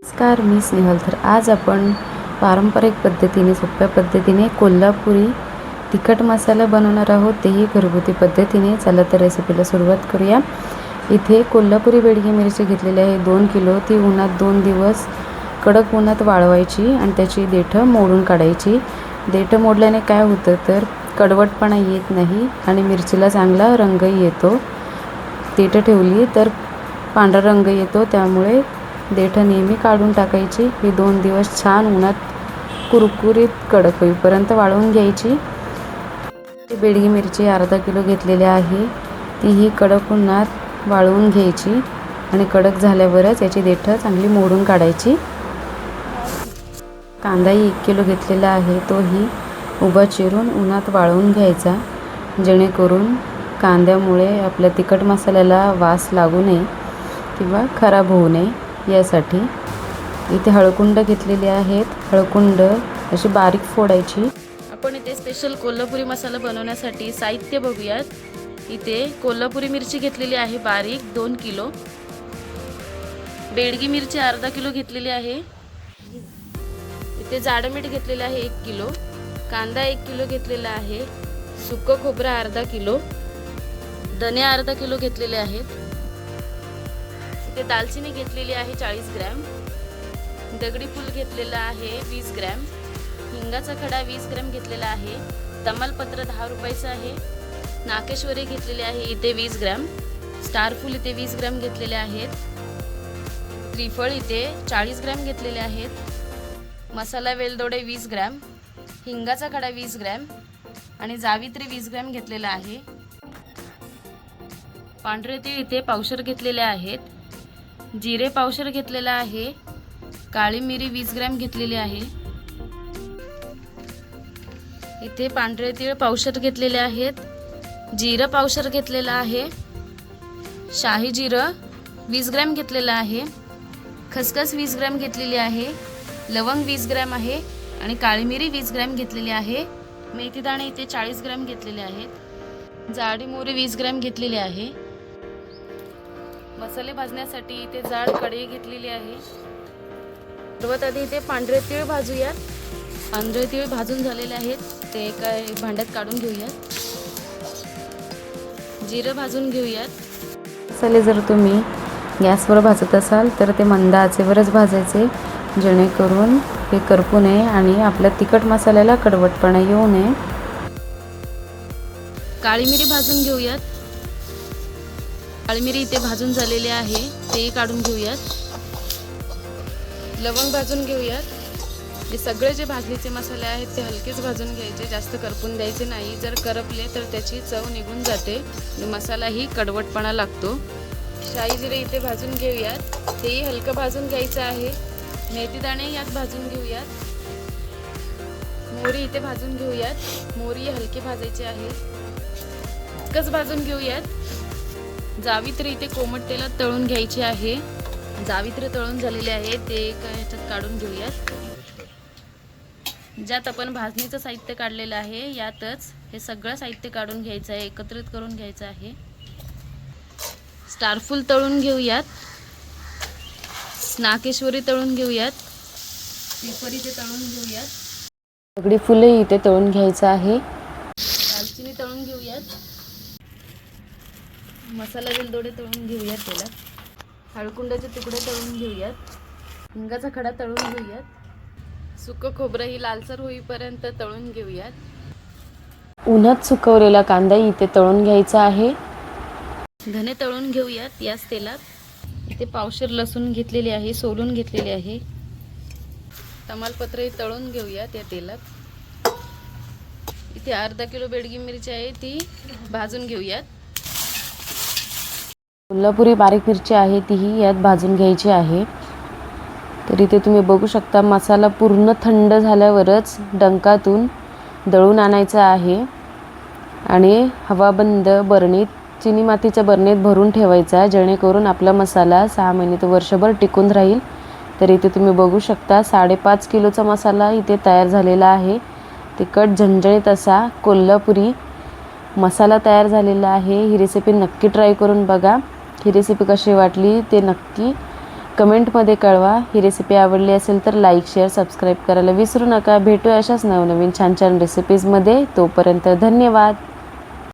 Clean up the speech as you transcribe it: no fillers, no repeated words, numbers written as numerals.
नमस्कार, मी स्नेहल. तर आज आपण पारंपरिक पद्धतीने, सोप्या पद्धतीने कोल्हापुरी तिखट मसाला बनवणार आहोत, तेही घरगुती पद्धतीने. चला तर रेसिपीला सुरुवात करूया. इथे कोल्हापुरी बेडगी मिरची घेतलेली आहे 2 किलो. ती उन्हात 2 दिवस कडक उन्हात वाळवायची आणि त्याची देठं मोडून काढायची. देठं मोडल्याने काय होतं तर कडवटपणा येत नाही आणि मिरचीला चांगला रंगही येतो. देठं ठेवली तर पांढरा रंग येतो, त्यामुळे देठं नेहमी काढून टाकायची. ही 2 दिवस छान उन्हात कुरकुरीत कडक होईपर्यंत वाळवून घ्यायची. बेडगी मिरची अर्धा किलो घेतलेली आहे. तीही कडक उन्हात वाळवून घ्यायची आणि कडक झाल्यावरच याची देठं चांगली मोडून काढायची. कांदाही 1 किलो घेतलेला आहे. तोही उभा चिरून उन्हात वाळवून घ्यायचा, जेणेकरून कांद्यामुळे आपल्या तिखट मसाल्याला वास लागू नये किंवा खराब होऊ नये यासाठी. इथे हळकुंड घेतलेली आहेत. हळकुंड अशी बारीक फोडायची. आपण इथे स्पेशल कोल्हापुरी मसाला बनवण्यासाठी साहित्य बघूयात. इथे कोल्हापुरी मिरची घेतलेली आहे बारीक 2 किलो. बेडगी मिरची अर्धा किलो घेतलेली आहे. इथे जाडं मीठ घेतलेलं आहे 1 किलो. कांदा 1 किलो घेतलेला आहे. सुकं खोबरं अर्धा किलो. धने अर्धा किलो घेतलेले आहेत. इथे दालचिनी घेतलेली आहे 40 ग्रॅम. दगडी फूल घेतलेला आहे 20 ग्रॅम. हिंगाचा खडा 20 ग्रॅम घेतलेला आहे. तमालपत्र 10 रुपयाचं आहे. नाकेश्वरी घेतलेली आहे इथे 20 ग्रॅम. स्टार फूल इथे 20 ग्रॅम घेतलेले आहेत. त्रिफळ इथे 40 ग्रॅम घेतलेले आहेत. मसाला वेलदोडे 20 ग्रॅम. हिंगाचा खडा 20 ग्रॅम आणि जावित्री 20 ग्रॅम घेतलेला आहे. पांढरे तीळ इथे पावशर घेतलेले आहेत. जिरे पावशर घेतलेला आहे. काळी मिरी 20 ग्रॅम घेतलेली आहे. इथे पांढरे तीळ पावशर घेतलेले आहेत. जिरं पावशर घेतलेलं आहे. शाही जिरं 20 ग्रॅम घेतलेलं आहे. खसखस 20 ग्रॅम घेतलेली आहे. लवंग 20 ग्रॅम आहे आणि काळी मिरी 20 ग्रॅम घेतलेली आहे. मेथी दाणे इथे 40 ग्रॅम घेतलेले आहेत. जाडी मोहरी 20 ग्रॅम घेतलेली आहे. मसाले भाजण्यासाठी इथे जाड कढई घेतलेली आहे. सर्वात आधी इथे पांढरे तीळ भाजूयात. पांढरे तीळ भाजून झालेले आहेत, ते एका भांड्यात काढून घेऊयात. जिरं भाजून घेऊयात. मसाले जर तुम्ही गॅसवर भाजत असाल तर ते मंद आचेवरच भाजायचे, जेणेकरून हे करपू नये आणि आपल्या तिखट मसाल्याला कडवटपणा येऊ नये. काळी मिरी भाजून घेऊयात. काळी मिरी इथे भाजून झालेली आहे, तेही काढून घेऊयात. लवंग भाजून घेऊयात. हे सगळे जे भाजणीचे मसाले आहेत ते हलकेच भाजून घ्यायचे, जास्त करपून द्यायचे नाही. जर करपले तर त्याची चव निघून जाते आणि मसालाही कडवटपणा लागतो. शाही जिरे इथे भाजून घेऊयात, तेही हलकं भाजून घ्यायचं आहे. मेथी दाणे यात भाजून घेऊयात. मोहरी इथे भाजून घेऊयात. मोहरी हलकी भाजायची आहे, इतकंच भाजून घेऊयात. जावित्री इथे कोमट तेलात तळून घ्यायची आहे. जावित्री तळून झालेली आहे, ते एका ह्याच्यात काढून घेऊयात. ज्यात आपण भाजणीचं साहित्य काढलेलं आहे यातच हे सगळं साहित्य काढून घ्यायचं आहे, एकत्रित करून घ्यायचं आहे. स्टारफूल तळून घेऊयात. नाकेश्वरी तळून घेऊयात. पिपर इथे तळून घेऊयात. दगडी फुले इथे तळून घ्यायचं आहे. दालचिनी तळून घेऊयात. मसाला वेलदोडे तळून घेऊयात. तेलात हळकुंडाचे तुकडे तळून घेऊयात. हिंगाचा खडा तळून घेऊयात. सुकं खोबरं ही लालसर होईपर्यंत तळून घेऊयात. उन्हात सुकवलेला कांदा इथे तळून घ्यायचा आहे. धने तळून घेऊयात याच तेलात. इथे पावशर लसूण घेतलेली आहे, सोलून घेतलेली आहे. तमालपत्र तळून घेऊयात या तेलात. इथे अर्धा किलो बेडगी मिरची आहे, ती भाजून घेऊयात. कोल्हापुरी बारीक मिरची आहे, तीही यात भाजून घ्यायची आहे. तर इथे तुम्ही बघू शकता, मसाला पूर्ण थंड झाल्यावरच डंकातून दळून आणायचा आहे आणि हवाबंद बरणीत, चिनी मातीच्या बरणीत भरून ठेवायचा, जेणेकरून आपला मसाला 6 महिने ते वर्षभर टिकून राहील. तर इथे तुम्ही बघू शकता 5.5 किलोचा मसाला इथे तयार झालेला आहे. तिखट झणझणीत असा कोल्हापुरी मसाला तयार झालेला आहे. ही रेसिपी नक्की ट्राय करून बघा. ही रेसिपी कशी वाटली ते नक्की कमेंटमध्ये कळवा. ही रेसिपी आवडली असेल तर लाईक, शेअर, सबस्क्राईब करायला विसरू नका. भेटूया अशाच नवनवीन छान छान रेसिपीजमध्ये. तोपर्यंत धन्यवाद.